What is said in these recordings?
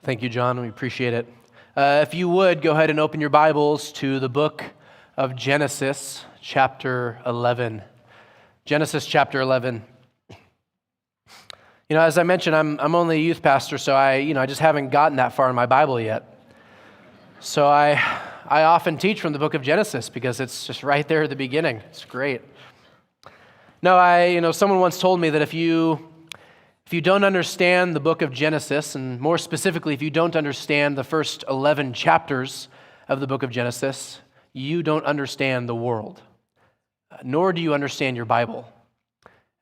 Thank you, John. We appreciate it. If you would, go ahead and open your Bibles to the book of Genesis, chapter 11. Genesis, chapter 11. As I mentioned, I'm only a youth pastor, so I just haven't gotten that far in my Bible yet. So I often teach from the book of Genesis because it's just right there at the beginning. It's great. No, someone once told me that if you don't understand the book of Genesis, and more specifically, if you don't understand the first 11 chapters of the book of Genesis, you don't understand the world, nor do you understand your Bible.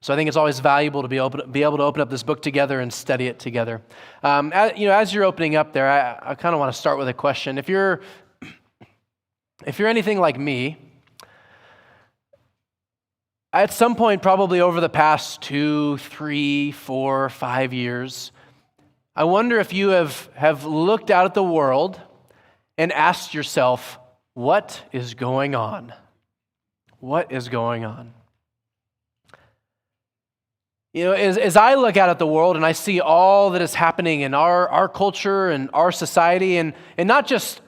So I think it's always valuable to be able to open up this book together and study it together. As you're opening up there, I kind of want to start with a question. If you're anything like me, at some point, probably over the past 2, 3, 4, 5 years, I wonder if you have looked out at the world and asked yourself, what is going on? What is going on? As I look out at the world and I see all that is happening in our culture and our society, and not just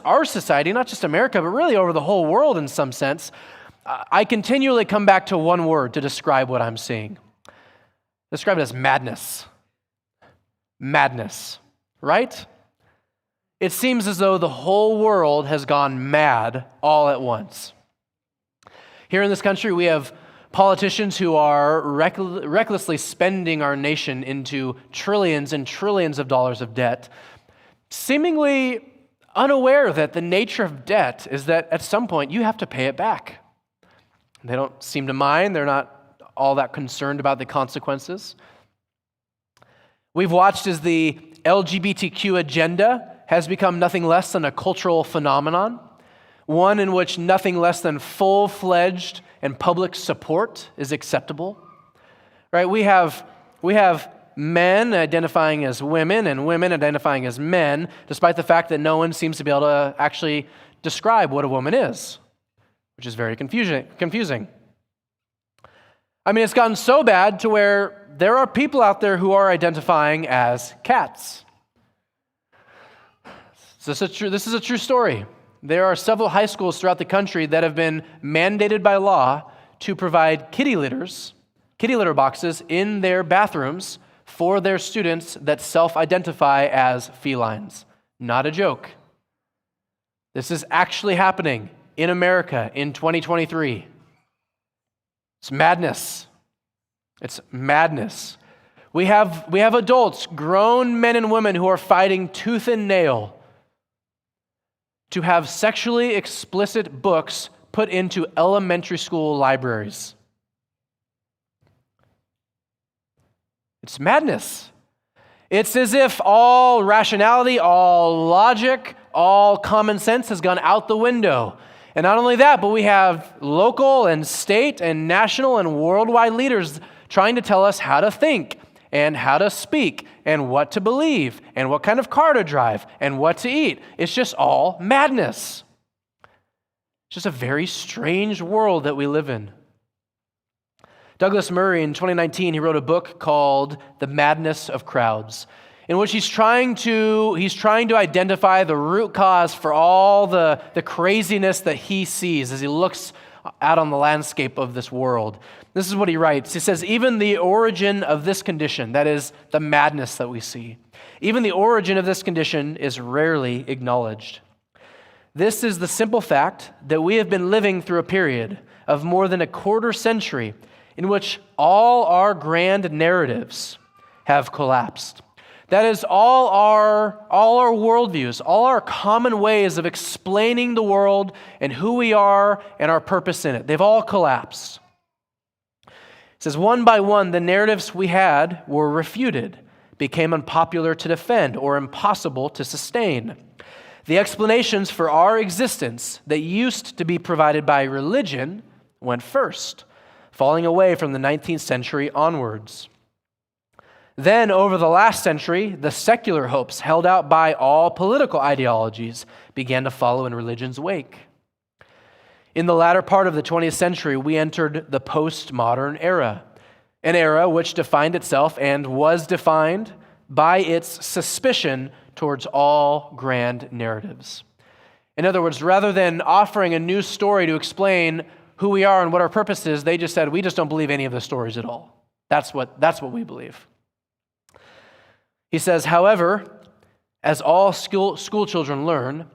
our society, not just America, but really over the whole world in some sense, I continually come back to one word to describe what I'm seeing. Describe it as madness. Madness, right? It seems as though the whole world has gone mad all at once. Here in this country, we have politicians who are recklessly spending our nation into trillions and trillions of dollars of debt, seemingly unaware that the nature of debt is that at some point you have to pay it back. They don't seem to mind. They're not all that concerned about the consequences. We've watched as the LGBTQ agenda has become nothing less than a cultural phenomenon, one in which nothing less than full-fledged and public support is acceptable. Right? We have men identifying as women and women identifying as men, despite the fact that no one seems to be able to actually describe what a woman is, which is very confusing. I mean, it's gotten so bad to where there are people out there who are identifying as cats. This is a true story. There are several high schools throughout the country that have been mandated by law to provide kitty litter boxes in their bathrooms for their students that self-identify as felines. Not a joke. This is actually happening in America in 2023. It's madness. It's madness. We have adults, grown men and women who are fighting tooth and nail to have sexually explicit books put into elementary school libraries. It's madness. It's as if all rationality, all logic, all common sense has gone out the window. And not only that, but we have local and state and national and worldwide leaders trying to tell us how to think and how to speak and what to believe and what kind of car to drive and what to eat. It's just all madness. It's just a very strange world that we live in. Douglas Murray, in 2019, he wrote a book called The Madness of Crowds, in which he's trying to identify the root cause for all the craziness that he sees as he looks out on the landscape of this world. This is what he writes. He says, even the origin of this condition, that is the madness that we see, even the origin of this condition is rarely acknowledged. This is the simple fact that we have been living through a period of more than a quarter century in which all our grand narratives have collapsed. That is, all our worldviews, all our common ways of explaining the world and who we are and our purpose in it, they've all collapsed. It says, one by one, the narratives we had were refuted, became unpopular to defend or impossible to sustain. The explanations for our existence that used to be provided by religion went first, falling away from the 19th century onwards. Then, over the last century, the secular hopes held out by all political ideologies began to follow in religion's wake. In the latter part of the 20th century, we entered the postmodern era, an era which defined itself and was defined by its suspicion towards all grand narratives. In other words, rather than offering a new story to explain who we are and what our purpose is, they just said, we just don't believe any of the stories at all. That's what we believe. He says, however, as all school children learn,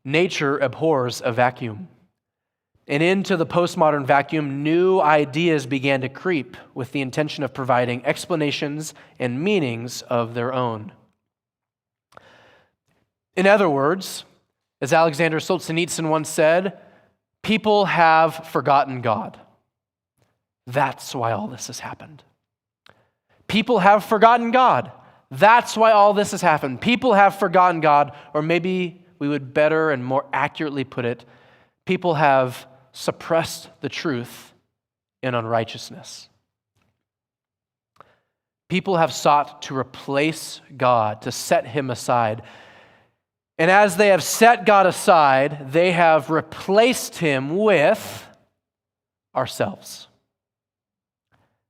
nature abhors a vacuum. And into the postmodern vacuum, new ideas began to creep with the intention of providing explanations and meanings of their own. In other words, as Alexander Solzhenitsyn once said, people have forgotten God. That's why all this has happened. People have forgotten God. That's why all this has happened. People have forgotten God, or maybe we would better and more accurately put it, people have suppressed the truth in unrighteousness. People have sought to replace God, to set him aside. And as they have set God aside, they have replaced him with ourselves.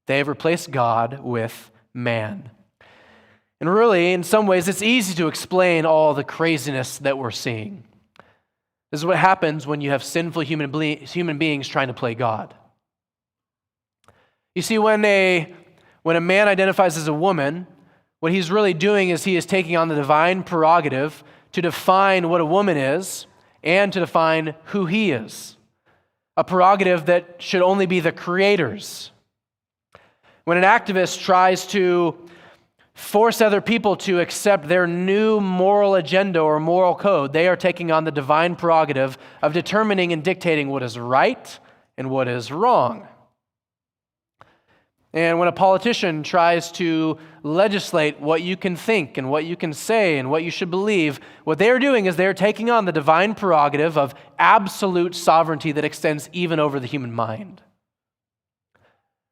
They have replaced God with man. And really, in some ways, it's easy to explain all the craziness that we're seeing. This is what happens when you have sinful human beings trying to play God. You see, when a man identifies as a woman, what he's really doing is he is taking on the divine prerogative to define what a woman is and to define who he is. A prerogative that should only be the Creator's. When an activist tries to force other people to accept their new moral agenda or moral code, they are taking on the divine prerogative of determining and dictating what is right and what is wrong. And when a politician tries to legislate what you can think and what you can say and what you should believe, what they are doing is they are taking on the divine prerogative of absolute sovereignty that extends even over the human mind.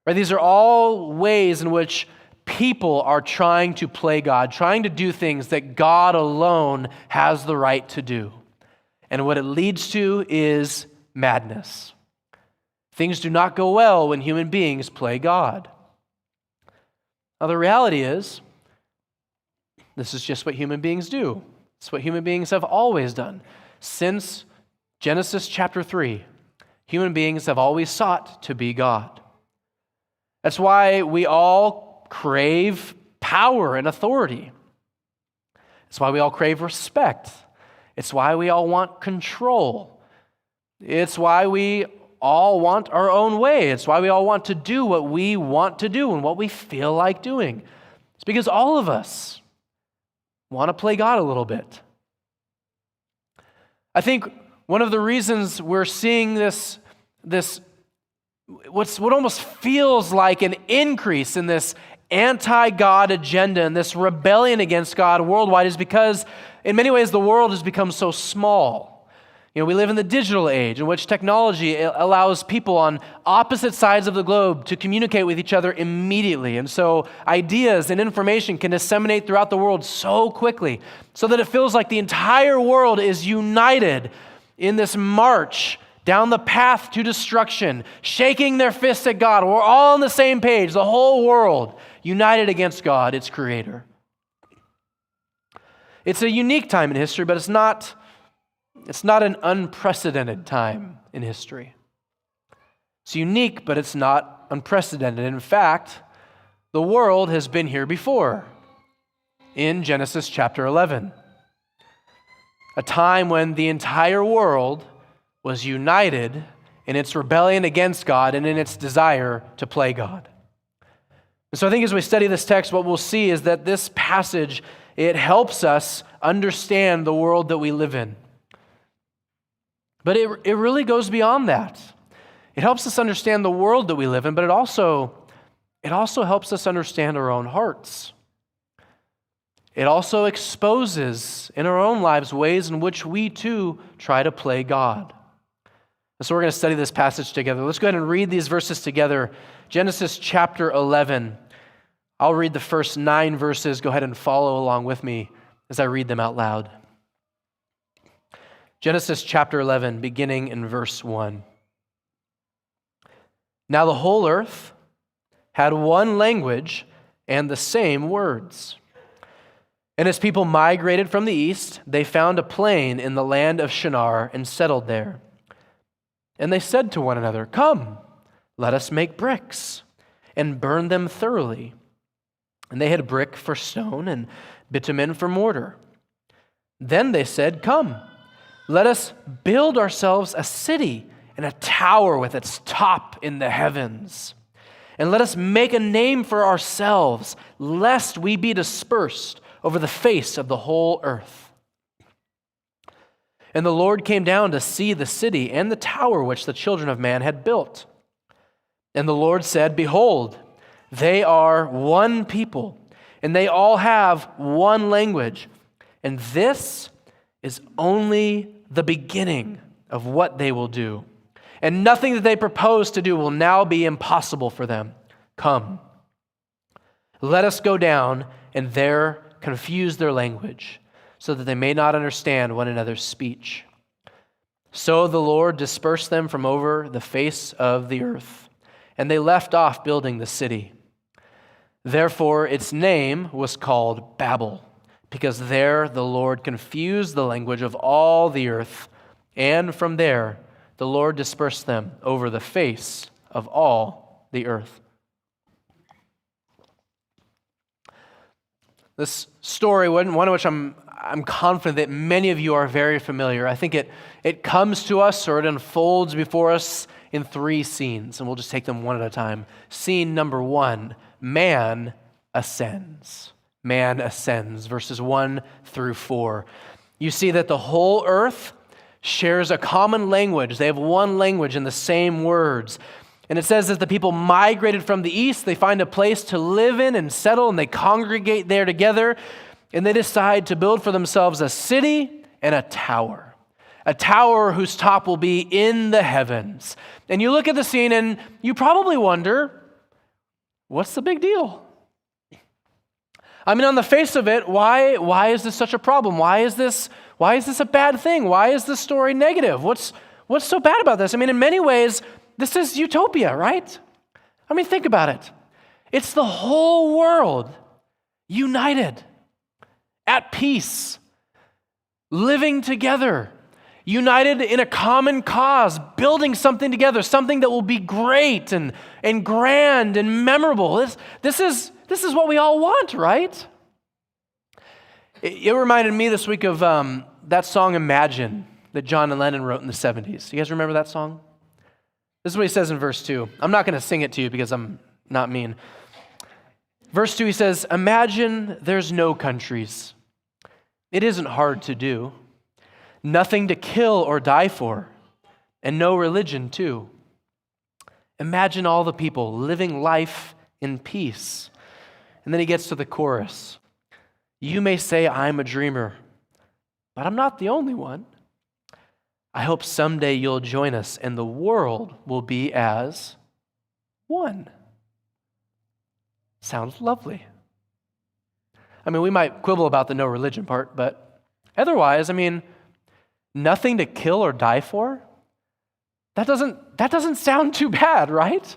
Right? These are all ways in which people are trying to play God, trying to do things that God alone has the right to do. And what it leads to is madness. Things do not go well when human beings play God. Now, the reality is, this is just what human beings do. It's what human beings have always done. Since Genesis chapter 3, human beings have always sought to be God. That's why we all crave power and authority. It's why we all crave respect. It's why we all want control. It's why we all want our own way. It's why we all want to do what we want to do and what we feel like doing. It's because all of us want to play God a little bit. I think one of the reasons we're seeing this what almost feels like an increase in this anti-God agenda and this rebellion against God worldwide is because, in many ways, the world has become so small. We live in the digital age in which technology allows people on opposite sides of the globe to communicate with each other immediately. And so ideas and information can disseminate throughout the world so quickly, so that it feels like the entire world is united in this march down the path to destruction, shaking their fists at God. We're all on the same page, the whole world, united against God, its creator. It's a unique time in history, but it's not an unprecedented time in history. It's unique, but it's not unprecedented. In fact, the world has been here before in Genesis chapter 11. A time when the entire world was united in its rebellion against God and in its desire to play God. And so I think as we study this text, what we'll see is that this passage, it helps us understand the world that we live in. But it really goes beyond that. It helps us understand the world that we live in, but it also helps us understand our own hearts. It also exposes in our own lives ways in which we too try to play God. And so we're going to study this passage together. Let's go ahead and read these verses together. Genesis chapter 11. I'll read the first 9 verses. Go ahead and follow along with me as I read them out loud. Genesis chapter 11, beginning in verse 1. Now the whole earth had one language and the same words. And as people migrated from the east, they found a plain in the land of Shinar and settled there. And they said to one another, "Come, let us make bricks and burn them thoroughly." And they had brick for stone and bitumen for mortar. Then they said, "Come, let us build ourselves a city and a tower with its top in the heavens. And let us make a name for ourselves, lest we be dispersed over the face of the whole earth." And the Lord came down to see the city and the tower which the children of man had built. And the Lord said, "Behold, they are one people, and they all have one language. And this is only the beginning of what they will do. And nothing that they propose to do will now be impossible for them. Come, let us go down and there confuse their language, so that they may not understand one another's speech." So the Lord dispersed them from over the face of the earth, and they left off building the city. Therefore its name was called Babel, because there the Lord confused the language of all the earth, and from there the Lord dispersed them over the face of all the earth. This story, one of which I'm confident that many of you are very familiar. I think it comes to us, or it unfolds before us in three scenes, and we'll just take them one at a time. Scene number one, man ascends. Man ascends, verses 1 through 4. You see that the whole earth shares a common language. They have one language and the same words. And it says that the people migrated from the east. They find a place to live in and settle, and they congregate there together. And they decide to build for themselves a city and a tower whose top will be in the heavens. And you look at the scene and you probably wonder, what's the big deal? I mean, on the face of it, why is this such a problem? Why is this a bad thing? Why is this story negative? What's so bad about this? I mean, in many ways, this is utopia, right? I mean, think about it. It's the whole world united, at peace, living together, united in a common cause, building something together, something that will be great and grand and memorable. This is what we all want, right? It reminded me this week of that song Imagine that John Lennon wrote in the 70s. You guys remember that song? This is what he says in verse 2. I'm not going to sing it to you because I'm not mean. Verse 2, he says, "Imagine there's no countries. It isn't hard to do. Nothing to kill or die for, and no religion too. Imagine all the people living life in peace." And then he gets to the chorus. "You may say I'm a dreamer, but I'm not the only one. I hope someday you'll join us and the world will be as one." Sounds lovely. I mean, we might quibble about the no religion part, but otherwise, I mean, nothing to kill or die for? That doesn't sound too bad, right?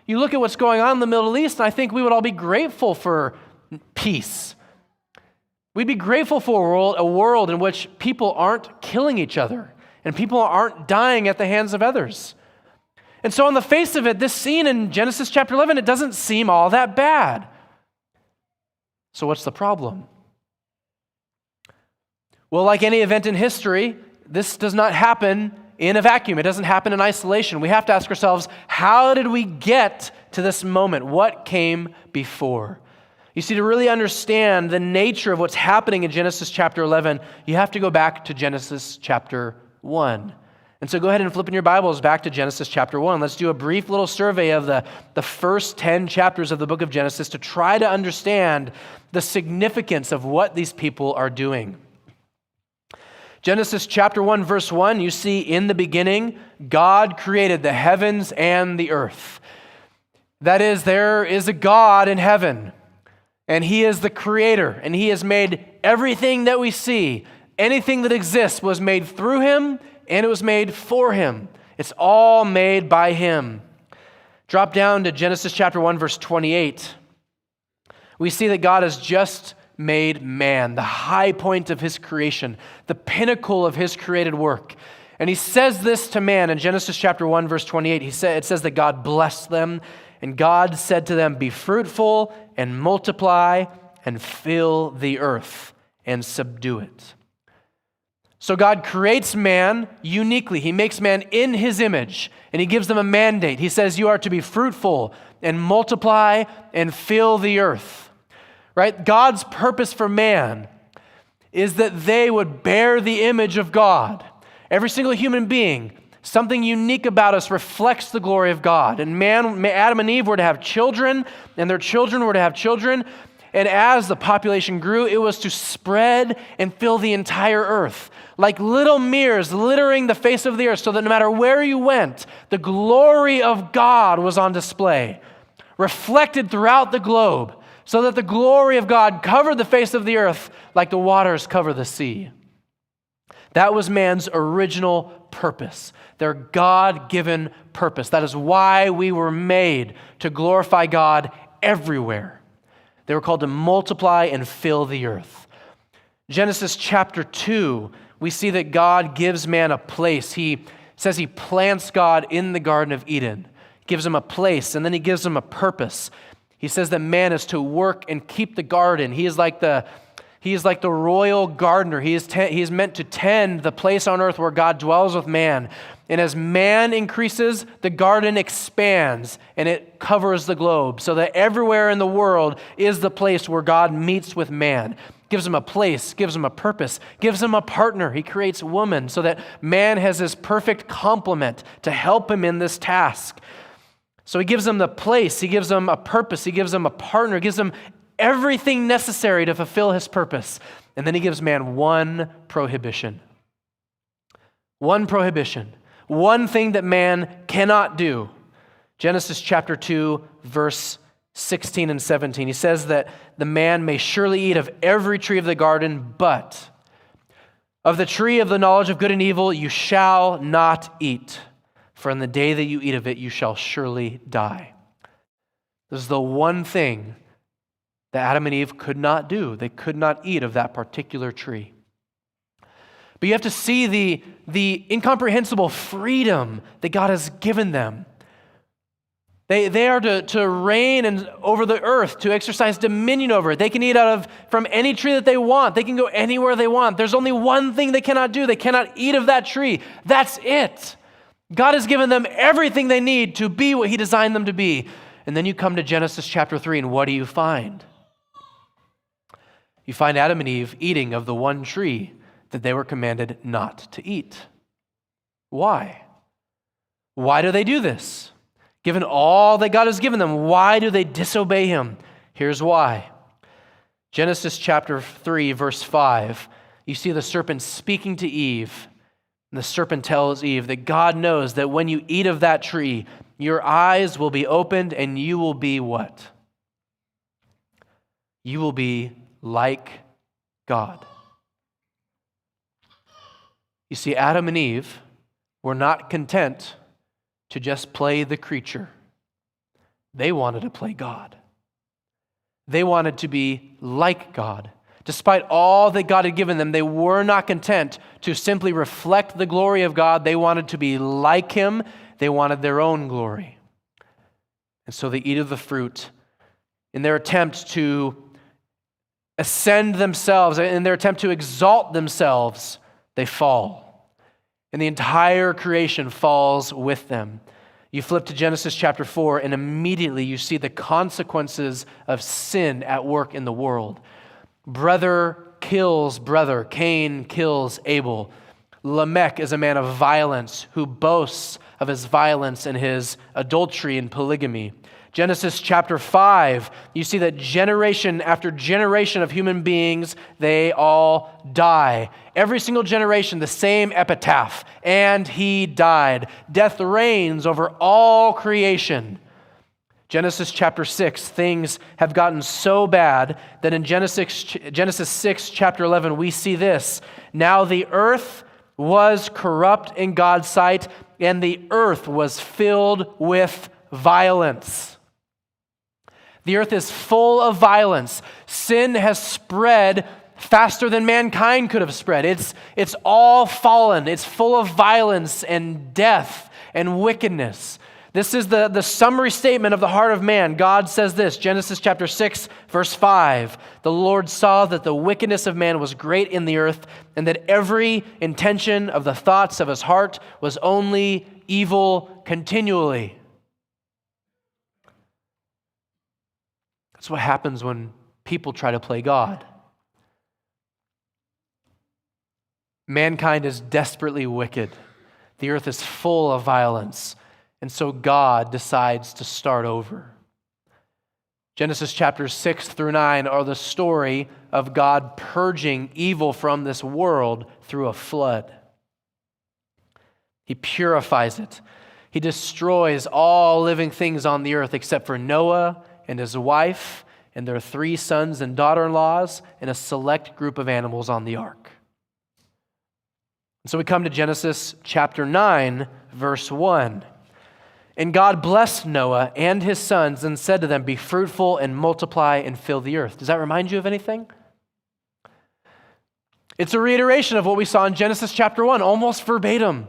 You look at what's going on in the Middle East, and I think we would all be grateful for peace. We'd be grateful for a world in which people aren't killing each other and people aren't dying at the hands of others. And so on the face of it, this scene in Genesis chapter 11, it doesn't seem all that bad. So what's the problem? Well, like any event in history, this does not happen in a vacuum. It doesn't happen in isolation. We have to ask ourselves, how did we get to this moment? What came before? You see, to really understand the nature of what's happening in Genesis chapter 11, you have to go back to Genesis chapter 1. And so go ahead and flip in your Bibles back to Genesis chapter 1. Let's do a brief little survey of the first 10 chapters of the book of Genesis to try to understand the significance of what these people are doing. Genesis chapter 1, verse 1, you see, in the beginning, God created the heavens and the earth. That is, there is a God in heaven, and He is the creator, and He has made everything that we see. Anything that exists was made through Him, and it was made for Him. It's all made by Him. Drop down to Genesis chapter 1, verse 28. We see that God has just made man, the high point of his creation, the pinnacle of his created work. And he says this to man in Genesis chapter 1, verse 28. It says that God blessed them, and God said to them, "Be fruitful and multiply and fill the earth and subdue it." So God creates man uniquely. He makes man in his image, and he gives them a mandate. He says, "You are to be fruitful and multiply and fill the earth." Right? God's purpose for man is that they would bear the image of God. Every single human being, something unique about us reflects the glory of God. And Adam and Eve were to have children, and their children were to have children. And as the population grew, it was to spread and fill the entire earth, like little mirrors littering the face of the earth, so that no matter where you went, the glory of God was on display, reflected throughout the globe, so that the glory of God covered the face of the earth like the waters cover the sea. That was man's original purpose, their God-given purpose. That is why we were made, to glorify God everywhere. They were called to multiply and fill the earth. Genesis chapter 2, we see that God gives man a place. He says he plants God in the Garden of Eden, gives him a place, and then he gives him a purpose. He says that man is to work and keep the garden. He is like the royal gardener. He is meant to tend the place on earth where God dwells with man. And as man increases, the garden expands and it covers the globe, so that everywhere in the world is the place where God meets with man. Gives him a place, gives him a purpose, gives him a partner. He creates woman so that man has his perfect complement to help him in this task. So he gives them the place, he gives them a purpose, he gives them a partner, he gives them everything necessary to fulfill his purpose. And then he gives man one prohibition. One prohibition. One thing that man cannot do. Genesis chapter 2, verse 16 and 17. He says that the man may surely eat of every tree of the garden, but of the tree of the knowledge of good and evil you shall not eat. For in the day that you eat of it, you shall surely die. This is the one thing that Adam and Eve could not do. They could not eat of that particular tree. But you have to see the incomprehensible freedom that God has given them. They are to reign over the earth, to exercise dominion over it. They can eat from any tree that they want. They can go anywhere they want. There's only one thing they cannot do. They cannot eat of that tree. That's it. God has given them everything they need to be what he designed them to be. And then you come to Genesis chapter 3, and what do you find? You find Adam and Eve eating of the one tree that they were commanded not to eat. Why? Why do they do this? Given all that God has given them, why do they disobey him? Here's why. Genesis chapter 3, verse 5, you see the serpent speaking to Eve. And the serpent tells Eve that God knows that when you eat of that tree, your eyes will be opened and you will be what? You will be like God. You see, Adam and Eve were not content to just play the creature. They wanted to play God. They wanted to be like God. Despite all that God had given them, they were not content to simply reflect the glory of God. They wanted to be like him. They wanted their own glory. And so they eat of the fruit in their attempt to ascend themselves, in their attempt to exalt themselves, they fall. And the entire creation falls with them. You flip to Genesis chapter 4, and immediately you see the consequences of sin at work in the world. Brother kills brother. Cain kills Abel. Lamech is a man of violence who boasts of his violence and his adultery and polygamy. Genesis chapter 5, you see that generation after generation of human beings, they all die. Every single generation, the same epitaph, and he died. Death reigns over all creation. Genesis chapter 6, things have gotten so bad that in Genesis 6, chapter 11, we see this. Now the earth was corrupt in God's sight, and the earth was filled with violence. The earth is full of violence. Sin has spread faster than mankind could have spread. It's all fallen. It's full of violence and death and wickedness. This is the summary statement of the heart of man. God says this, Genesis chapter 6, verse 5. The Lord saw that the wickedness of man was great in the earth, and that every intention of the thoughts of his heart was only evil continually. That's what happens when people try to play God. Mankind is desperately wicked. The earth is full of violence. And so God decides to start over. Genesis chapters 6 through 9 are the story of God purging evil from this world through a flood. He purifies it. He destroys all living things on the earth except for Noah and his wife and their 3 sons and daughter-in-laws and a select group of animals on the ark. And so we come to Genesis chapter 9, verse 1. And God blessed Noah and his sons and said to them, "Be fruitful and multiply and fill the earth." Does that remind you of anything? It's a reiteration of what we saw in Genesis chapter 1, almost verbatim.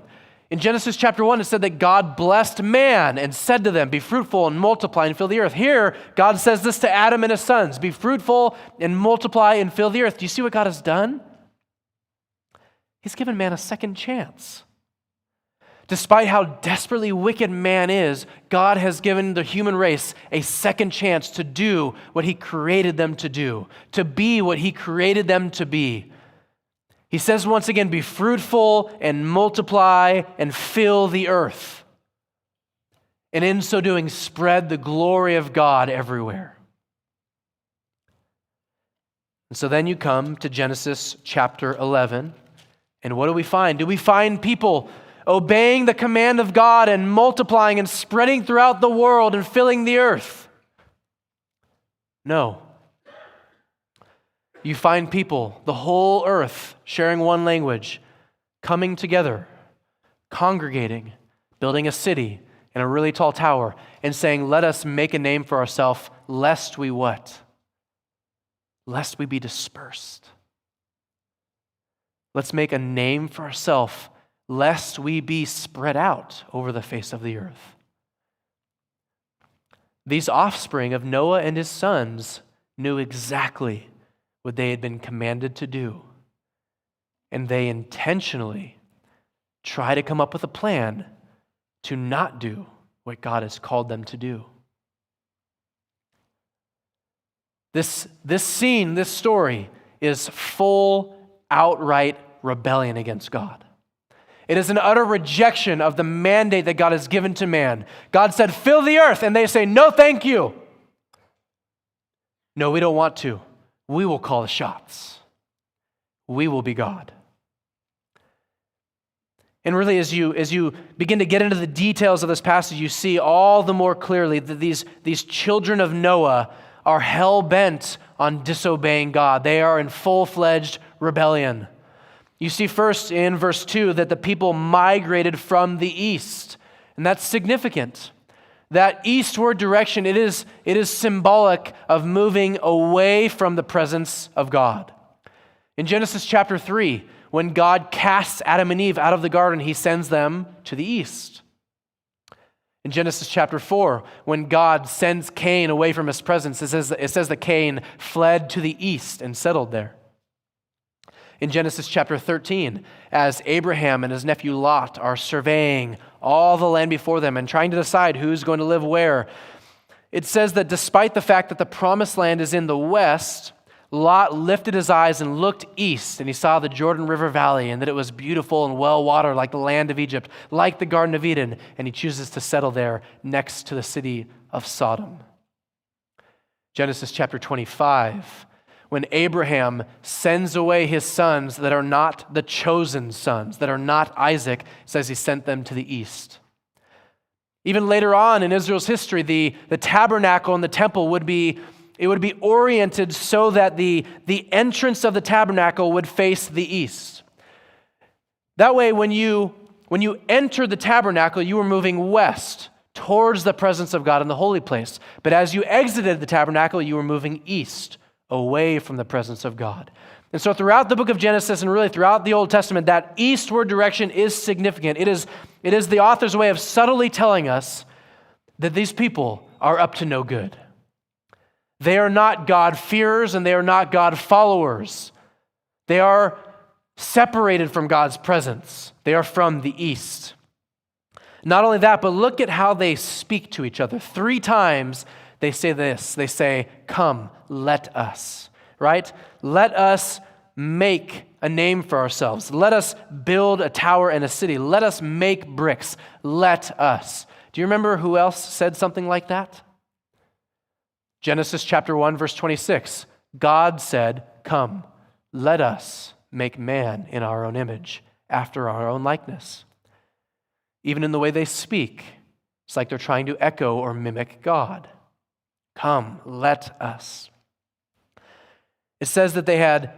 In Genesis chapter 1, it said that God blessed man and said to them, "Be fruitful and multiply and fill the earth." Here, God says this to Adam and his sons, "Be fruitful and multiply and fill the earth." Do you see what God has done? He's given man a second chance. Despite how desperately wicked man is, God has given the human race a second chance to do what He created them to do, to be what He created them to be. He says once again, "Be fruitful and multiply and fill the earth." And in so doing, spread the glory of God everywhere. And so then you come to Genesis chapter 11, and what do we find? Do we find people obeying the command of God and multiplying and spreading throughout the world and filling the earth? No. You find people, the whole earth, sharing one language, coming together, congregating, building a city and a really tall tower, and saying, "Let us make a name for ourselves, lest we" what? Lest we be dispersed. Let's make a name for ourselves, lest we be spread out over the face of the earth. These offspring of Noah and his sons knew exactly what they had been commanded to do, and they intentionally try to come up with a plan to not do what God has called them to do. This scene, this story, is full, outright rebellion against God. It is an utter rejection of the mandate that God has given to man. God said, "Fill the earth," and they say, "No, thank you. No, we don't want to. We will call the shots. We will be God." And really, as you begin to get into the details of this passage, you see all the more clearly that these children of Noah are hell-bent on disobeying God. They are in full-fledged rebellion. You see first in verse 2 that the people migrated from the east, and that's significant. That eastward direction, it is symbolic of moving away from the presence of God. In Genesis chapter 3, when God casts Adam and Eve out of the garden, He sends them to the east. In Genesis chapter 4, when God sends Cain away from His presence, it says that Cain fled to the east and settled there. In Genesis chapter 13, as Abraham and his nephew Lot are surveying all the land before them and trying to decide who's going to live where, it says that despite the fact that the promised land is in the west, Lot lifted his eyes and looked east, and he saw the Jordan River Valley, and that it was beautiful and well-watered like the land of Egypt, like the Garden of Eden, and he chooses to settle there next to the city of Sodom. Genesis chapter 25, when Abraham sends away his sons that are not the chosen sons, that are not Isaac, it says he sent them to the east. Even later on in Israel's history, the tabernacle and the temple would be oriented so that the entrance of the tabernacle would face the east. That way, when you entered the tabernacle, you were moving west towards the presence of God in the holy place. But as you exited the tabernacle, you were moving east, away from the presence of God. And so throughout the book of Genesis and really throughout the Old Testament, that eastward direction is significant. It is the author's way of subtly telling us that these people are up to no good. They are not God-fearers and they are not God-followers. They are separated from God's presence. They are from the east. Not only that, but look at how they speak to each other. 3 times they say this. They say, "Come, let us," right? Let us make a name for ourselves. Let us build a tower and a city. Let us make bricks. Let us. Do you remember who else said something like that? Genesis chapter 1, verse 26. God said, "Come, let us make man in our own image, after our own likeness." Even in the way they speak, it's like they're trying to echo or mimic God. Come, let us. It says that they had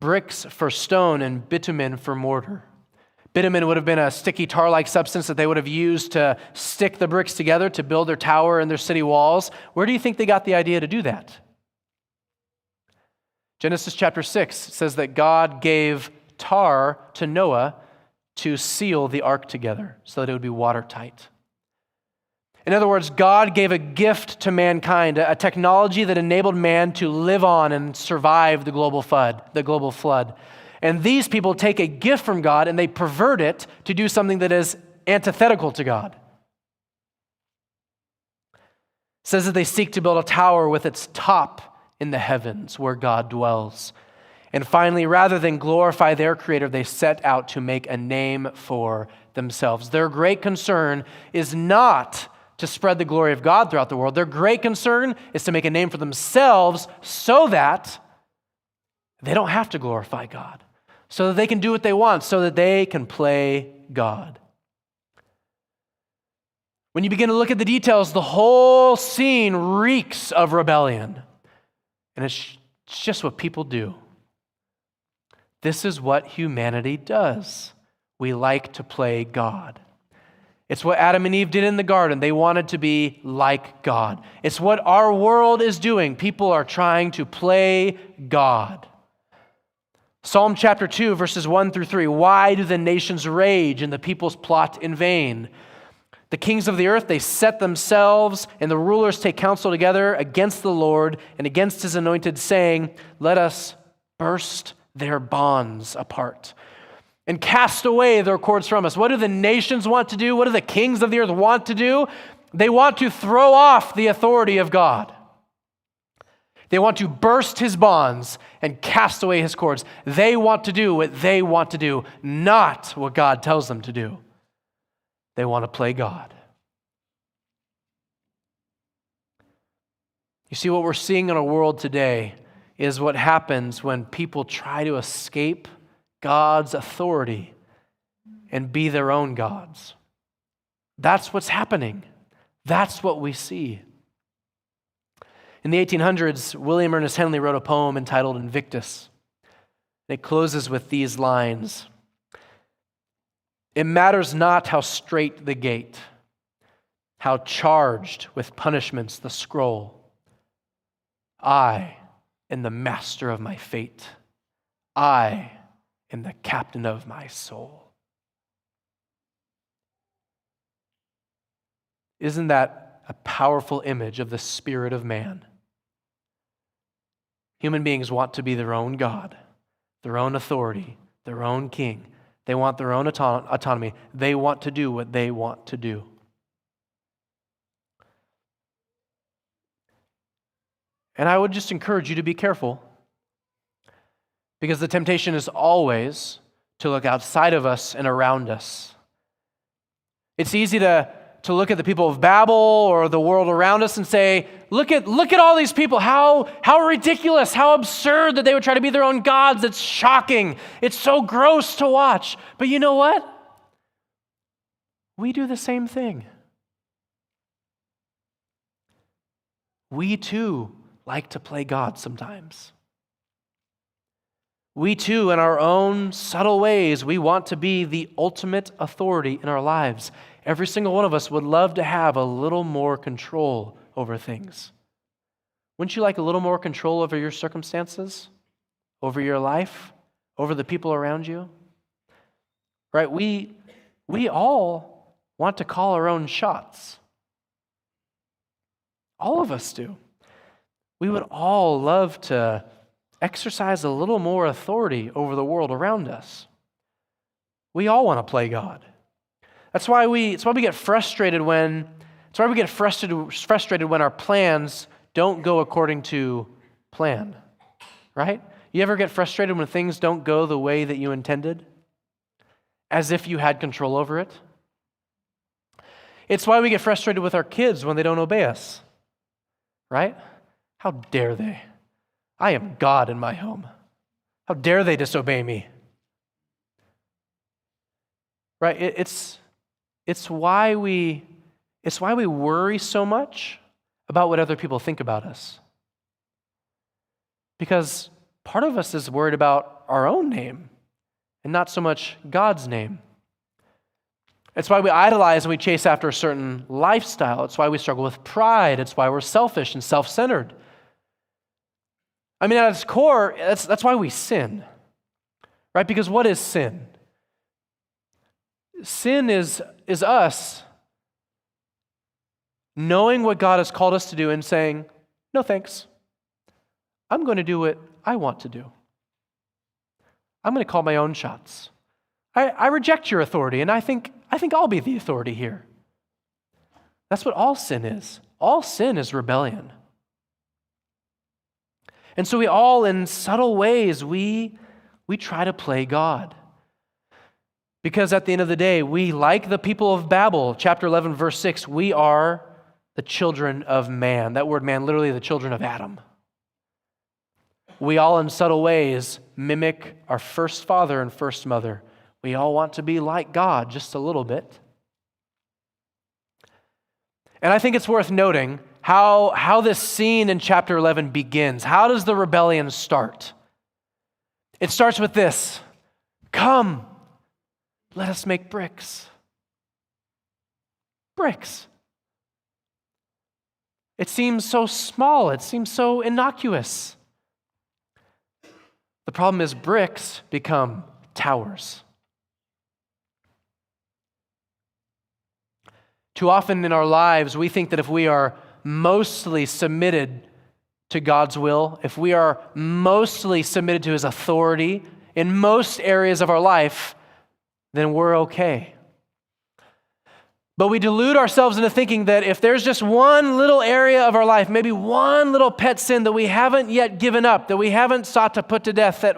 bricks for stone and bitumen for mortar. Bitumen would have been a sticky tar-like substance that they would have used to stick the bricks together to build their tower and their city walls. Where do you think they got the idea to do that? Genesis chapter 6 says that God gave tar to Noah to seal the ark together so that it would be watertight. In other words, God gave a gift to mankind, a technology that enabled man to live on and survive the global flood. And these people take a gift from God and they pervert it to do something that is antithetical to God. It says that they seek to build a tower with its top in the heavens where God dwells. And finally, rather than glorify their Creator, they set out to make a name for themselves. Their great concern is not to spread the glory of God throughout the world. Their great concern is to make a name for themselves so that they don't have to glorify God, so that they can do what they want, so that they can play God. When you begin to look at the details, the whole scene reeks of rebellion. And it's just what people do. This is what humanity does. We like to play God. It's what Adam and Eve did in the garden. They wanted to be like God. It's what our world is doing. People are trying to play God. Psalm chapter 2, verses 1 through 3. Why do the nations rage and the peoples plot in vain? The kings of the earth, they set themselves, and the rulers take counsel together against the Lord and against his anointed, saying, "Let us burst their bonds apart and cast away their cords from us." What do the nations want to do? What do the kings of the earth want to do? They want to throw off the authority of God. They want to burst his bonds and cast away his cords. They want to do what they want to do, not what God tells them to do. They want to play God. You see, what we're seeing in our world today is what happens when people try to escape God's authority and be their own gods. That's what's happening. That's what we see. In the 1800s, William Ernest Henley wrote a poem entitled Invictus. It closes with these lines. "It matters not how strait the gate, how charged with punishments the scroll. I am the master of my fate. I am the captain of my soul." Isn't that a powerful image of the spirit of man? Human beings want to be their own God, their own authority, their own king. They want their own autonomy. They want to do what they want to do. And I would just encourage you to be careful, because the temptation is always to look outside of us and around us. It's easy to look at the people of Babel or the world around us and say, look at all these people, how ridiculous, how absurd that they would try to be their own gods. It's shocking. It's so gross to watch. But you know what? We do the same thing. We too like to play God sometimes. We too, in our own subtle ways, we want to be the ultimate authority in our lives. Every single one of us would love to have a little more control over things. Wouldn't you like a little more control over your circumstances, over your life, over the people around you? Right? We all want to call our own shots. All of us do. We would all love to exercise a little more authority over the world around us. We all want to play God. That's why we get frustrated when our plans don't go according to plan. Right? You ever get frustrated when things don't go the way that you intended? As if you had control over it? It's why we get frustrated with our kids when they don't obey us. Right? How dare they? I am God in my home. How dare they disobey me? Right? It's why we worry so much about what other people think about us. Because part of us is worried about our own name and not so much God's name. It's why we idolize and we chase after a certain lifestyle. It's why we struggle with pride. It's why we're selfish and self-centered. I mean, at its core, that's why we sin, right? Because what is sin? Sin is us knowing what God has called us to do and saying, no thanks. I'm going to do what I want to do. I'm going to call my own shots. I reject your authority, and I think I'll be the authority here. That's what all sin is. All sin is rebellion. And so we all, in subtle ways, we try to play God. Because at the end of the day, we, like the people of Babel, chapter 11, verse 6, we are the children of man. That word man, literally the children of Adam. We all, in subtle ways, mimic our first father and first mother. We all want to be like God just a little bit. And I think it's worth noting how this scene in chapter 11 begins. How does the rebellion start? It starts with this: come, let us make bricks. Bricks. It seems so small. It seems so innocuous. The problem is bricks become towers. Too often in our lives, we think that if we are mostly submitted to God's will, if we are mostly submitted to His authority in most areas of our life, then we're okay. But we delude ourselves into thinking that if there's just one little area of our life, maybe one little pet sin that we haven't yet given up, that we haven't sought to put to death, that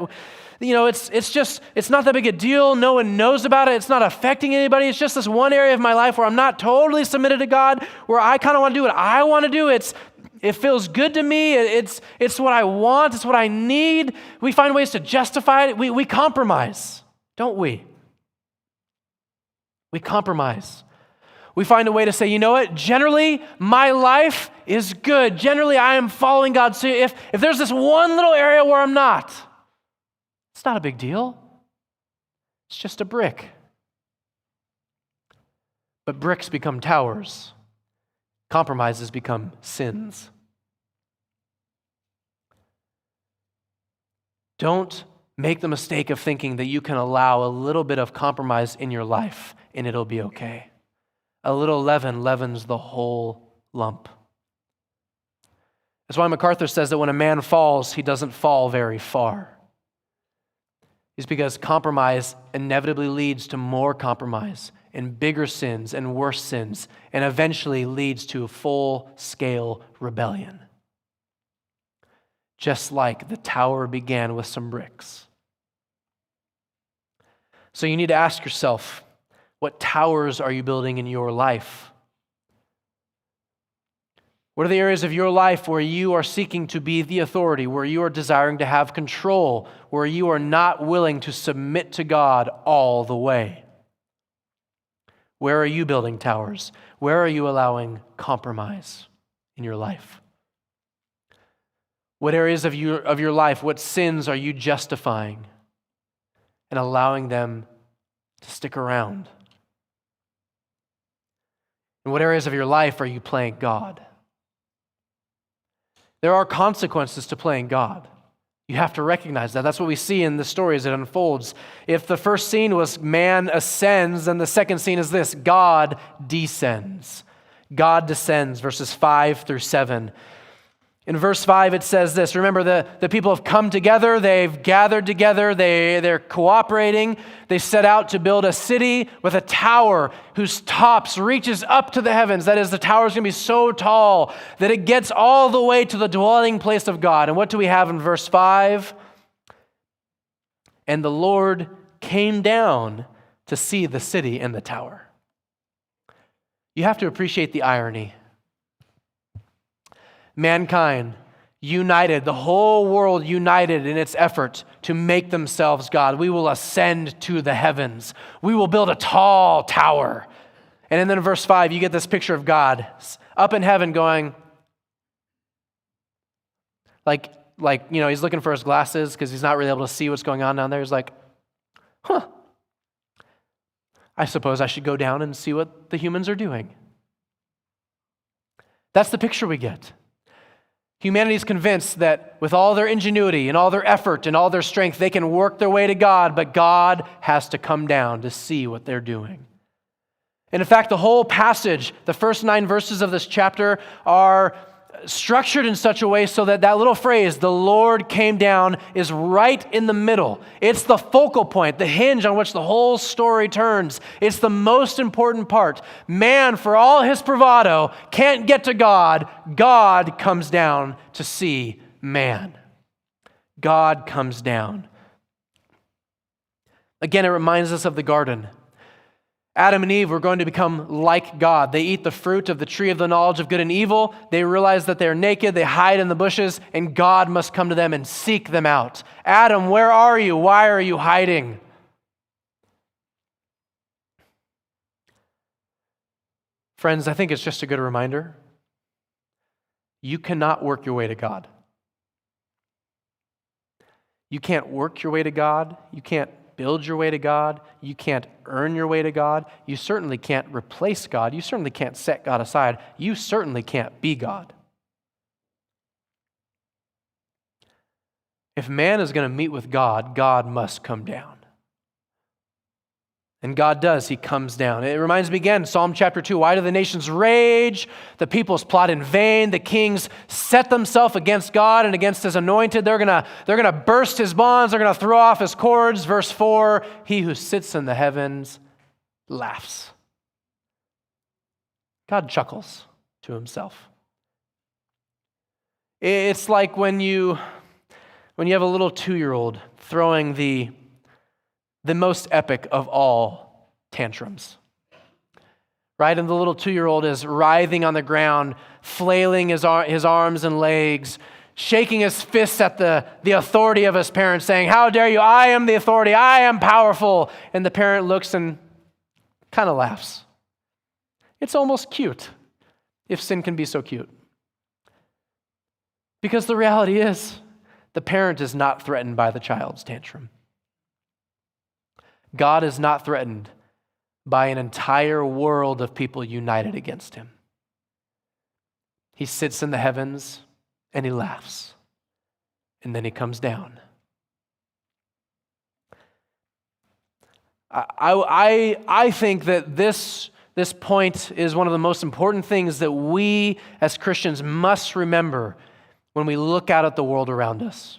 it's not that big a deal. No one knows about it. It's not affecting anybody. It's just this one area of my life where I'm not totally submitted to God, where I kind of want to do what I want to do. It feels good to me. It's what I want. It's what I need. We find ways to justify it. We compromise, don't we? We compromise. We find a way to say, you know what? Generally, my life is good. Generally, I am following God. So if there's this one little area where I'm not, it's not a big deal. It's just a brick. But bricks become towers. Compromises become sins. Don't make the mistake of thinking that you can allow a little bit of compromise in your life and it'll be okay. A little leaven leavens the whole lump. That's why MacArthur says that when a man falls, he doesn't fall very far. It's because compromise inevitably leads to more compromise and bigger sins and worse sins, and eventually leads to full-scale rebellion. Just like the tower began with some bricks. So you need to ask yourself, what towers are you building in your life? What are the areas of your life where you are seeking to be the authority, where you are desiring to have control, where you are not willing to submit to God all the way? Where are you building towers? Where are you allowing compromise in your life? What areas of your life, what sins are you justifying and allowing them to stick around? In what areas of your life are you playing God? There are consequences to playing God. You have to recognize that. That's what we see in the story as it unfolds. If the first scene was man ascends, then the second scene is this: God descends. God descends, verses 5 through 7. In verse 5, it says this. Remember, the people have come together. They've gathered together. They're cooperating. They set out to build a city with a tower whose tops reaches up to the heavens. That is, the tower is going to be so tall that it gets all the way to the dwelling place of God. And what do we have in verse 5? And the Lord came down to see the city and the tower. You have to appreciate the irony. Mankind united, the whole world united in its effort to make themselves God. We will ascend to the heavens. We will build a tall tower. And then in verse 5, you get this picture of God up in heaven going, like he's looking for his glasses because he's not really able to see what's going on down there. He's like, I suppose I should go down and see what the humans are doing. That's the picture we get. Humanity is convinced that with all their ingenuity and all their effort and all their strength, they can work their way to God, but God has to come down to see what they're doing. And in fact, the whole passage, the first 9 verses of this chapter, are structured in such a way so that little phrase, the Lord came down, is right in the middle. It's the focal point, the hinge on which the whole story turns. It's the most important part. Man, for all his bravado, can't get to God. God comes down to see man. God comes down. Again, it reminds us of the garden. Adam and Eve were going to become like God. They eat the fruit of the tree of the knowledge of good and evil. They realize that they're naked. They hide in the bushes, and God must come to them and seek them out. Adam, where are you? Why are you hiding? Friends, I think it's just a good reminder. You cannot work your way to God. You can't work your way to God. You can't build your way to God. You can't earn your way to God. You certainly can't replace God. You certainly can't set God aside. You certainly can't be God. If man is going to meet with God, God must come down. And God does. He comes down. It reminds me again, Psalm chapter 2, why do the nations rage? The peoples plot in vain. The kings set themselves against God and against his anointed. They're going to burst his bonds. They're going to throw off his cords. Verse 4, he who sits in the heavens laughs. God chuckles to himself. It's like when you have a little 2-year-old throwing the most epic of all tantrums, right? And the little 2-year-old is writhing on the ground, flailing his arms and legs, shaking his fists at the authority of his parents, saying, "How dare you? I am the authority. I am powerful." And the parent looks and kind of laughs. It's almost cute, if sin can be so cute. Because the reality is, the parent is not threatened by the child's tantrum. God is not threatened by an entire world of people united against him. He sits in the heavens and he laughs. And then he comes down. I think that this point is one of the most important things that we as Christians must remember when we look out at the world around us.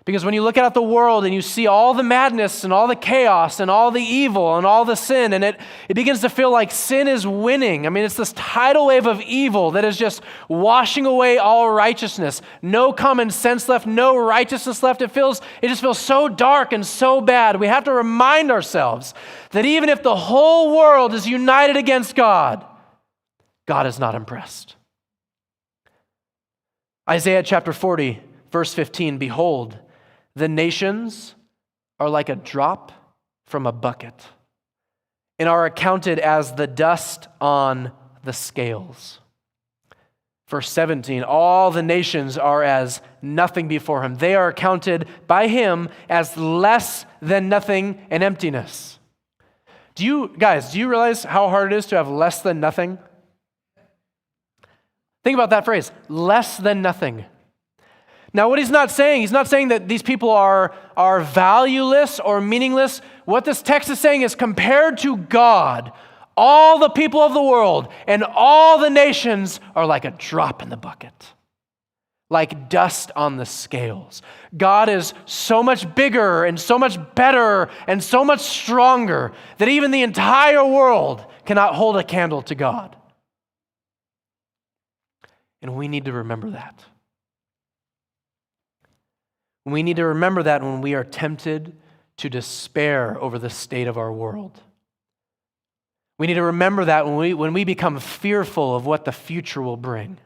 Because when you look out at the world and you see all the madness and all the chaos and all the evil and all the sin, and it begins to feel like sin is winning. I mean, it's this tidal wave of evil that is just washing away all righteousness. No common sense left, no righteousness left. It just feels so dark and so bad. We have to remind ourselves that even if the whole world is united against God, God is not impressed. Isaiah chapter 40, verse 15, behold, the nations are like a drop from a bucket and are accounted as the dust on the scales. Verse 17, all the nations are as nothing before him. They are counted by him as less than nothing and emptiness. Do you realize how hard it is to have less than nothing? Think about that phrase, less than nothing. Now, what he's not saying that these people are valueless or meaningless. What this text is saying is compared to God, all the people of the world and all the nations are like a drop in the bucket, like dust on the scales. God is so much bigger and so much better and so much stronger that even the entire world cannot hold a candle to God. And we need to remember that. We need to remember that when we are tempted to despair over the state of our world. We need to remember that when we become fearful of what the future will bring.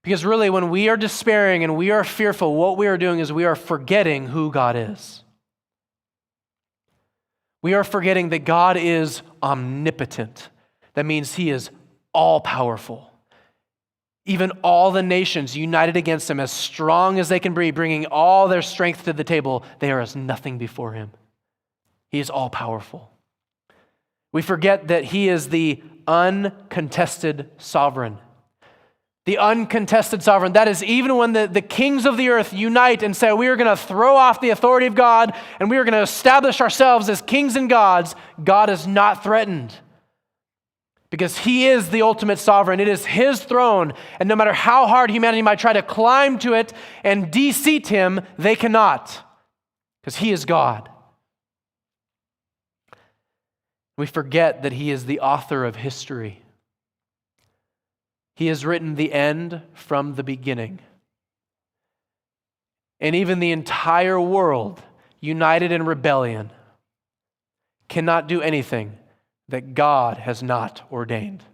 Because really, when we are despairing and we are fearful, what we are doing is we are forgetting who God is. We are forgetting that God is omnipotent. That means he is all-powerful. Even all the nations united against him, as strong as they can be, bringing all their strength to the table, they are as nothing before him. He is all-powerful. We forget that he is the uncontested sovereign. The uncontested sovereign. That is, even when the kings of the earth unite and say, we are going to throw off the authority of God and we are going to establish ourselves as kings and gods, God is not threatened. Because he is the ultimate sovereign. It is his throne. And no matter how hard humanity might try to climb to it and de-seat him, they cannot. Because he is God. We forget that he is the author of history. He has written the end from the beginning. And even the entire world, united in rebellion, cannot do anything that God has not ordained.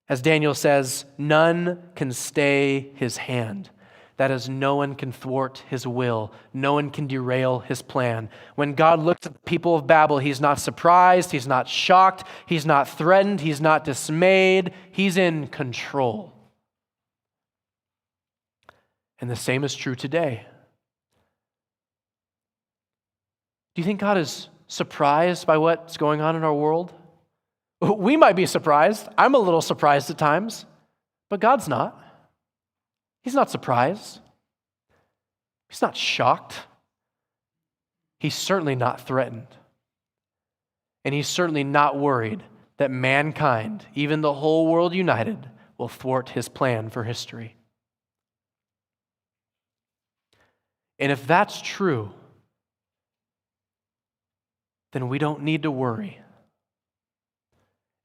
As Daniel says, none can stay his hand. That is, no one can thwart his will. No one can derail his plan. When God looks at the people of Babel, he's not surprised, he's not shocked, he's not threatened, he's not dismayed. He's in control. And the same is true today. Do you think God is surprised by what's going on in our world? We might be surprised. I'm a little surprised at times, but God's not. He's not surprised. He's not shocked. He's certainly not threatened. And he's certainly not worried that mankind, even the whole world united, will thwart his plan for history. And if that's true, then we don't need to worry.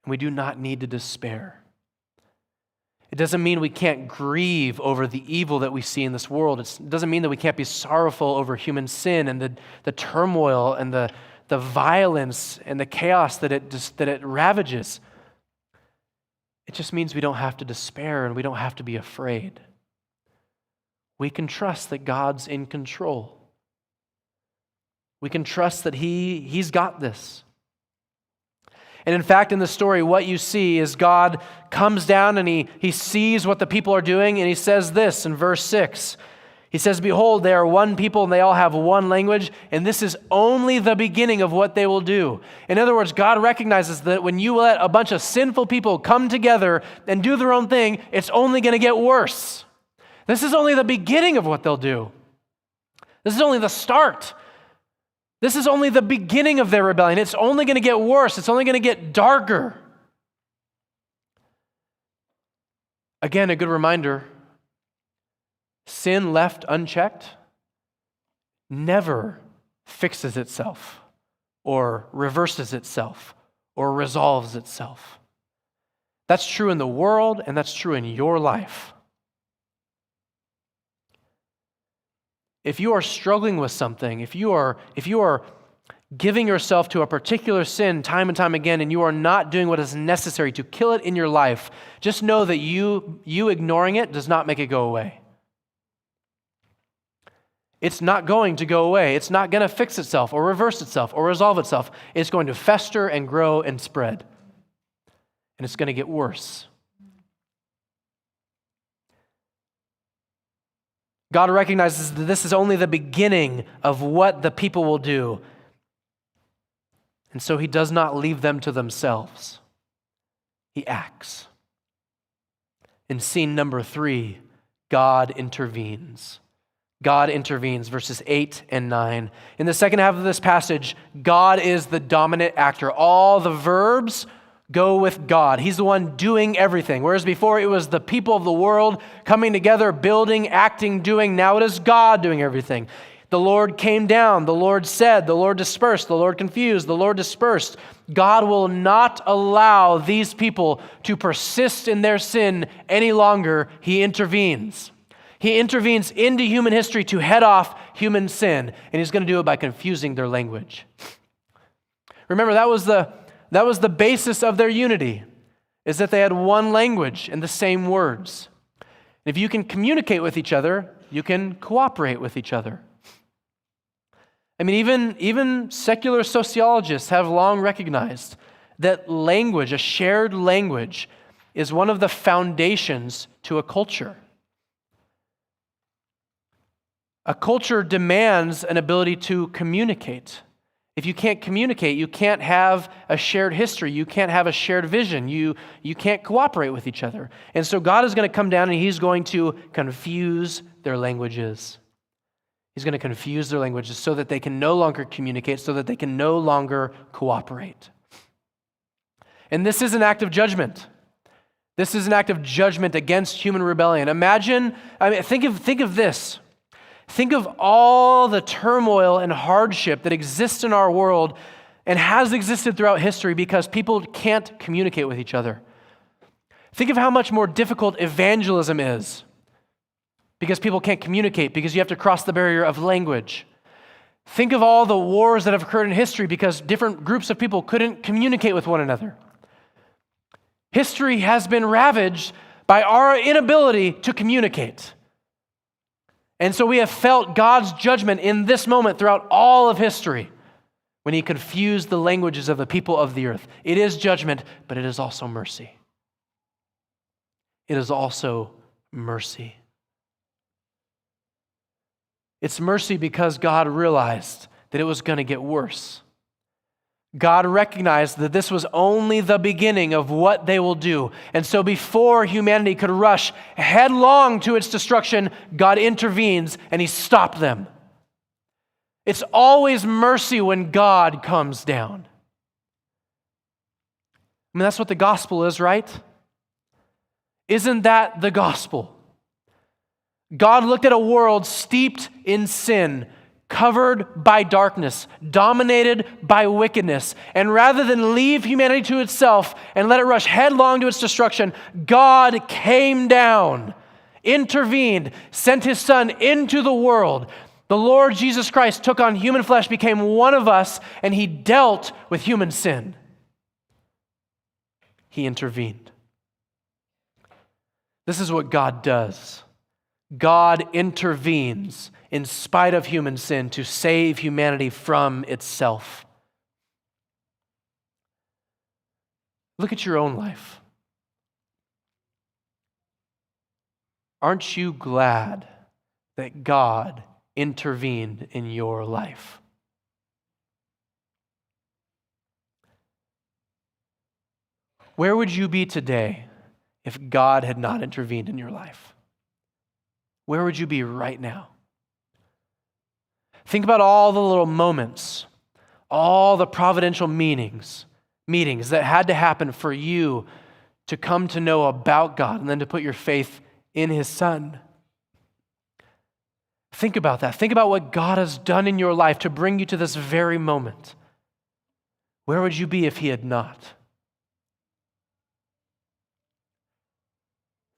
And we do not need to despair. It doesn't mean we can't grieve over the evil that we see in this world. It doesn't mean that we can't be sorrowful over human sin and the turmoil and the violence and the chaos that it ravages. It just means we don't have to despair and we don't have to be afraid. We can trust that God's in control. We can trust that He's got this. And in fact, in the story, what you see is God comes down and he sees what the people are doing, and he says this in verse 6. He says, "Behold, they are one people and they all have one language, and this is only the beginning of what they will do." In other words, God recognizes that when you let a bunch of sinful people come together and do their own thing, it's only going to get worse. This is only the beginning of what they'll do. This is only the start. This is only the beginning of their rebellion. It's only going to get worse. It's only going to get darker. Again, a good reminder, sin left unchecked never fixes itself or reverses itself or resolves itself. That's true in the world, and that's true in your life. If you are struggling with something, if you are giving yourself to a particular sin time and time again, and you are not doing what is necessary to kill it in your life, just know that you ignoring it does not make it go away. It's not going to go away. It's not going to fix itself or reverse itself or resolve itself. It's going to fester and grow and spread. and it's going to get worse. God recognizes that this is only the beginning of what the people will do. And so he does not leave them to themselves. He acts. In scene number 3, God intervenes. God intervenes, verses 8 and 9. In the second half of this passage, God is the dominant actor. All the verbs go with God. He's the one doing everything. Whereas before it was the people of the world coming together, building, acting, doing. Now it is God doing everything. The Lord came down. The Lord said. The Lord dispersed. The Lord confused. The Lord dispersed. God will not allow these people to persist in their sin any longer. He intervenes. He intervenes into human history to head off human sin, and he's going to do it by confusing their language. Remember, that was the basis of their unity, is that they had one language and the same words. And if you can communicate with each other, you can cooperate with each other. I mean, even secular sociologists have long recognized that language, a shared language, is one of the foundations to a culture. A culture demands an ability to communicate. If you can't communicate, you can't have a shared history. You can't have a shared vision. You can't cooperate with each other. And so God is going to come down and he's going to confuse their languages. He's going to confuse their languages so that they can no longer communicate, so that they can no longer cooperate. And this is an act of judgment. This is an act of judgment against human rebellion. Think of this. Think of all the turmoil and hardship that exists in our world and has existed throughout history because people can't communicate with each other. Think of how much more difficult evangelism is because people can't communicate, because you have to cross the barrier of language. Think of all the wars that have occurred in history because different groups of people couldn't communicate with one another. History has been ravaged by our inability to communicate. And so we have felt God's judgment in this moment throughout all of history when he confused the languages of the people of the earth. It is judgment, but it is also mercy. It is also mercy. It's mercy because God realized that it was going to get worse. God recognized that this was only the beginning of what they will do. And so before humanity could rush headlong to its destruction, God intervenes and he stopped them. It's always mercy when God comes down. I mean, that's what the gospel is, right? Isn't that the gospel? God looked at a world steeped in sin, covered by darkness, dominated by wickedness. And rather than leave humanity to itself and let it rush headlong to its destruction, God came down, intervened, sent his Son into the world. The Lord Jesus Christ took on human flesh, became one of us, and he dealt with human sin. He intervened. This is what God does. God intervenes in spite of human sin to save humanity from itself. Look at your own life. Aren't you glad that God intervened in your life? Where would you be today if God had not intervened in your life? Where would you be right now? Think about all the little moments, all the providential meetings that had to happen for you to come to know about God and then to put your faith in his Son. Think about that. Think about what God has done in your life to bring you to this very moment. Where would you be if he had not?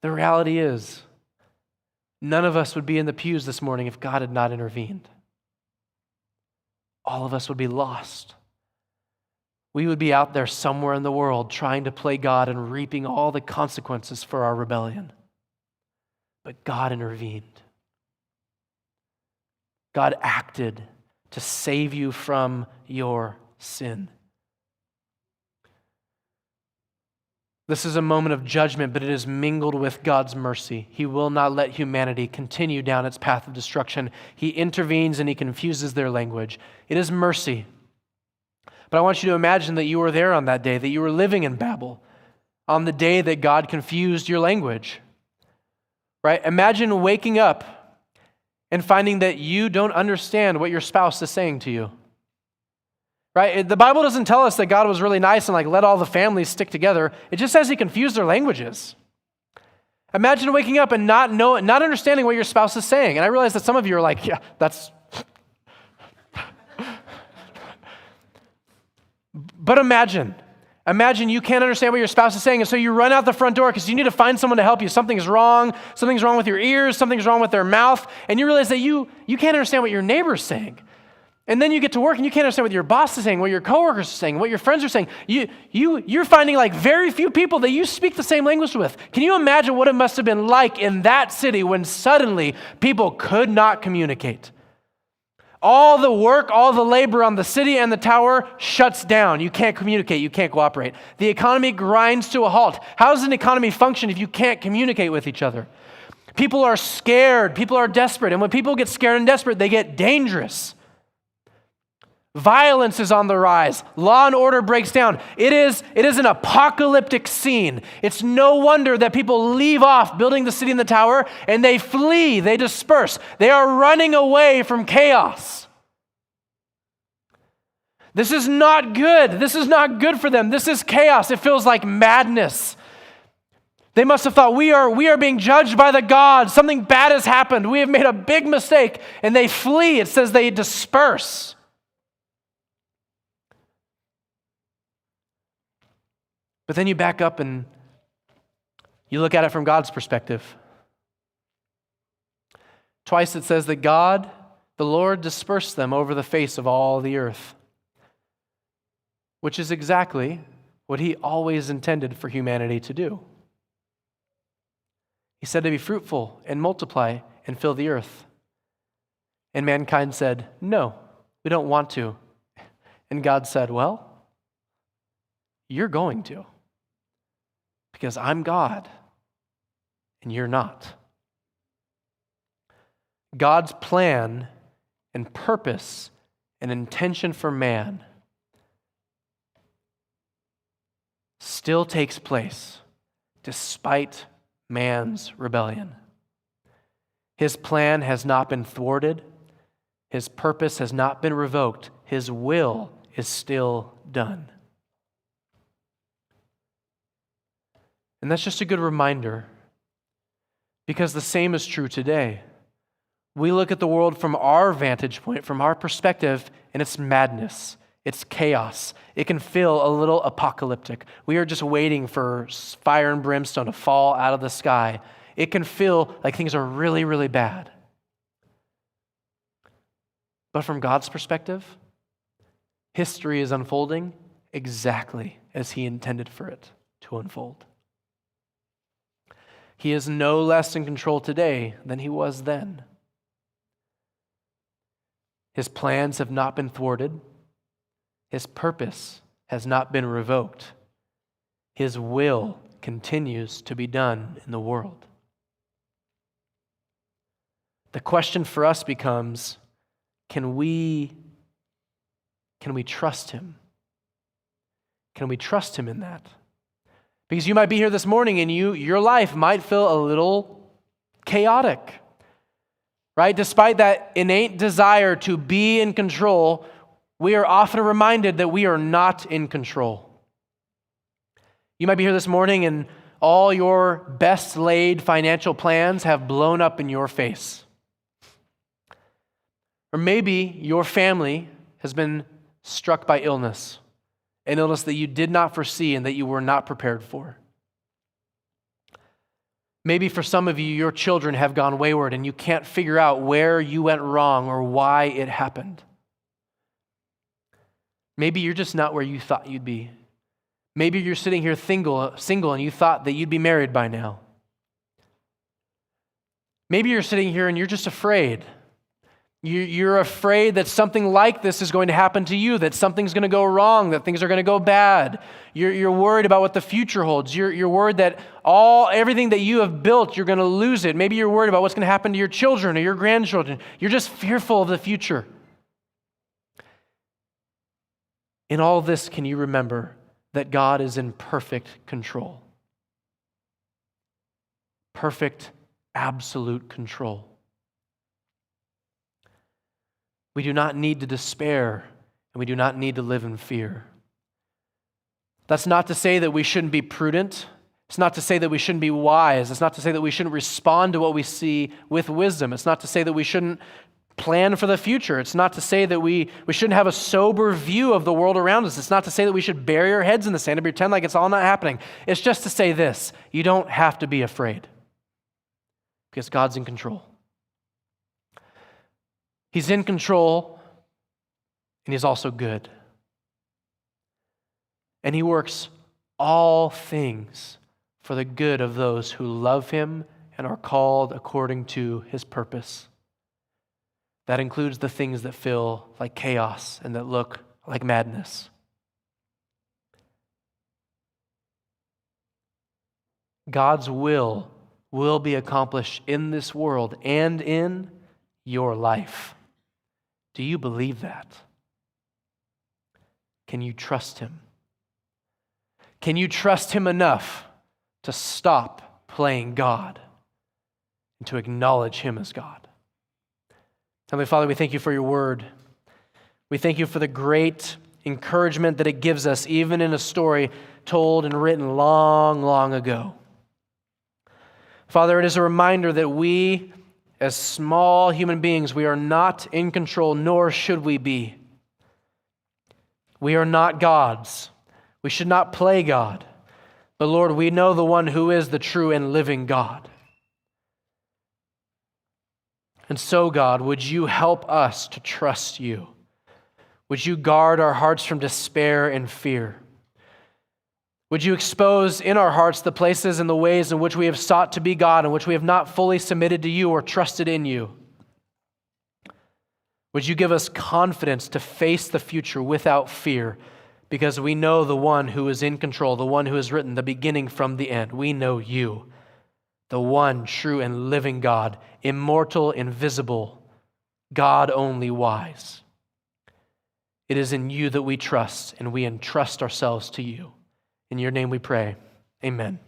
The reality is, none of us would be in the pews this morning if God had not intervened. All of us would be lost. We would be out there somewhere in the world trying to play God and reaping all the consequences for our rebellion. But God intervened. God acted to save you from your sin. This is a moment of judgment, but it is mingled with God's mercy. He will not let humanity continue down its path of destruction. He intervenes and he confuses their language. It is mercy. But I want you to imagine that you were there on that day, that you were living in Babel, on the day that God confused your language. Right? Imagine waking up and finding that you don't understand what your spouse is saying to you. Right? The Bible doesn't tell us that God was really nice and let all the families stick together. It just says he confused their languages. Imagine waking up and not understanding what your spouse is saying. And I realize that some of you are like, yeah, that's... But imagine you can't understand what your spouse is saying, and so you run out the front door because you need to find someone to help you. Something's wrong with your ears, something's wrong with their mouth, and you realize that you can't understand what your neighbor's saying. And then you get to work and you can't understand what your boss is saying, what your coworkers are saying, what your friends are saying. You're finding very few people that you speak the same language with. Can you imagine what it must have been like in that city when suddenly people could not communicate? All the work, all the labor on the city and the tower shuts down. You can't communicate, you can't cooperate. The economy grinds to a halt. How does an economy function if you can't communicate with each other? People are scared, people are desperate, and when people get scared and desperate, they get dangerous. Violence is on the rise. Law and order breaks down. It is an apocalyptic scene. It's no wonder that people leave off building the city and the tower and they flee, they disperse. They are running away from chaos. This is not good. This is not good for them. This is chaos. It feels like madness. They must have thought, we are being judged by the gods. Something bad has happened. We have made a big mistake. And they flee. It says they disperse. But then you back up and you look at it from God's perspective. Twice it says that God, the Lord, dispersed them over the face of all the earth, which is exactly what he always intended for humanity to do. He said to be fruitful and multiply and fill the earth. And mankind said, no, we don't want to. And God said, well, you're going to. Because I'm God and you're not. God's plan and purpose and intention for man still takes place despite man's rebellion. His plan has not been thwarted. His purpose has not been revoked. His will is still done. And that's just a good reminder, because the same is true today. We look at the world from our vantage point, from our perspective, and it's madness. It's chaos. It can feel a little apocalyptic. We are just waiting for fire and brimstone to fall out of the sky. It can feel like things are really, really bad. But from God's perspective, history is unfolding exactly as he intended for it to unfold. He is no less in control today than he was then. His plans have not been thwarted. His purpose has not been revoked. His will continues to be done in the world. The question for us becomes, can we trust him? Can we trust him in that? Because you might be here this morning and your life might feel a little chaotic, right? Despite that innate desire to be in control, we are often reminded that we are not in control. You might be here this morning and all your best laid financial plans have blown up in your face. Or maybe your family has been struck by illness. An illness that you did not foresee and that you were not prepared for. Maybe for some of you, your children have gone wayward and you can't figure out where you went wrong or why it happened. Maybe you're just not where you thought you'd be. Maybe you're sitting here single and you thought that you'd be married by now. Maybe you're sitting here and you're just afraid. You're afraid that something like this is going to happen to you, that something's going to go wrong, that things are going to go bad. You're worried about what the future holds. You're worried that everything that you have built, you're going to lose it. Maybe you're worried about what's going to happen to your children or your grandchildren. You're just fearful of the future. In all this, can you remember that God is in perfect control? Perfect, absolute control. We do not need to despair, and we do not need to live in fear. That's not to say that we shouldn't be prudent. It's not to say that we shouldn't be wise. It's not to say that we shouldn't respond to what we see with wisdom. It's not to say that we shouldn't plan for the future. It's not to say that we shouldn't have a sober view of the world around us. It's not to say that we should bury our heads in the sand and pretend like it's all not happening. It's just to say this: you don't have to be afraid because God's in control. He's in control, and He's also good. And He works all things for the good of those who love Him and are called according to His purpose. That includes the things that feel like chaos and that look like madness. God's will be accomplished in this world and in your life. Do you believe that? Can you trust Him? Can you trust Him enough to stop playing God and to acknowledge Him as God? Heavenly Father, we thank You for Your word. We thank You for the great encouragement that it gives us, even in a story told and written long, long ago. Father, it is a reminder that we, as small human beings, we are not in control, nor should we be. We are not gods. We should not play God. But Lord, we know the one who is the true and living God. And so, God, would You help us to trust You? Would You guard our hearts from despair and fear? Would You expose in our hearts the places and the ways in which we have sought to be God, in which we have not fully submitted to You or trusted in You? Would You give us confidence to face the future without fear, because we know the one who is in control, the one who has written the beginning from the end. We know You, the one true and living God, immortal, invisible, God only wise. It is in You that we trust, and we entrust ourselves to You. In Your name we pray. Amen.